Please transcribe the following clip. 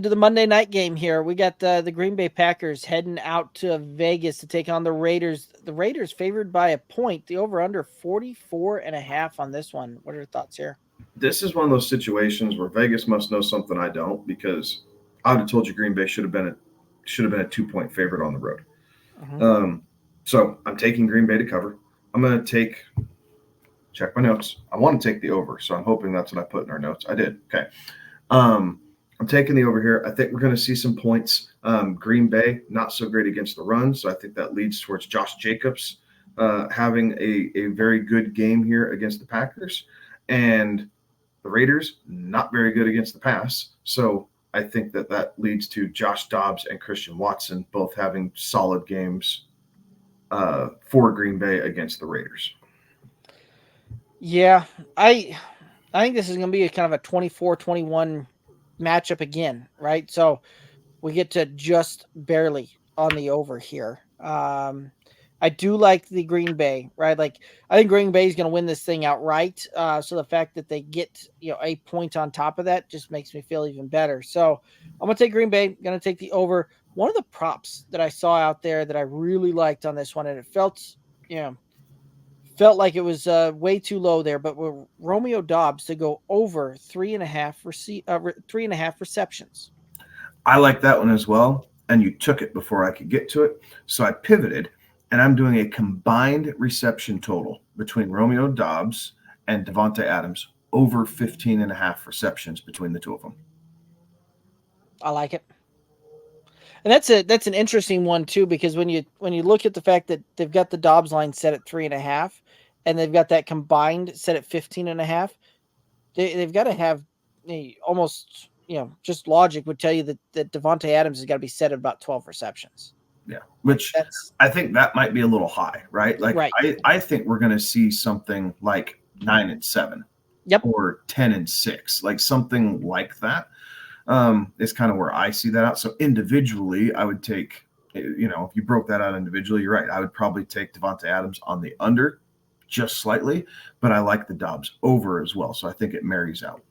To the Monday night game here. We got the Green Bay Packers heading out to Vegas to take on the Raiders. The Raiders favored by a point. The over-under 44.5 on this one. What are your thoughts here? This is one of those situations where Vegas must know something I don't, because I would have told you Green Bay should have been a 2 point favorite on the road. Mm-hmm. Um, so I'm taking Green Bay to cover. I'm going to check my notes. I want to take the over, so I'm hoping that's what I put in our notes. I did. Okay. Um, I'm taking the over here. I think we're going to see some points. Green Bay, not so great against the run, so I think that leads towards Josh Jacobs having a very good game here against the Packers. And the Raiders, not very good against the pass. So I think that leads to Josh Dobbs and Christian Watson both having solid games for Green Bay against the Raiders. Yeah, I think this is going to be a kind of a 24-21 matchup again, right? So we get to just barely on the over here. I do like the Green Bay, right? Like I think Green Bay is going to win this thing outright. So the fact that they get a point on top of that just makes me feel even better. So I'm gonna take Green Bay. Going to take the over. One of the props that I saw out there that I really liked on this one, and it you know felt like it was way too low there, but with Romeo Dobbs to go over 3.5 receptions. I like that one as well. And you took it before I could get to it. So I pivoted, and I'm doing a combined reception total between Romeo Dobbs and Devontae Adams over 15 and a half receptions between the two of them. I like it. And that's an interesting one too, because when you look at the fact that they've got the Dobbs line set at 3.5 and they've got that combined set at 15.5, they've got to have almost just logic would tell you that Devontae Adams has got to be set at about 12 receptions. Yeah, Like which that's I think that might be a little high, right? Like right. I think we're going to see something like 9-7 Yep. or 10-6, like something like that. Is kind of where I see that out. So individually, I would take, if you broke that out individually, you're right. I would probably take Devontae Adams on the under just slightly, but I like the Dobbs over as well. So I think it marries out.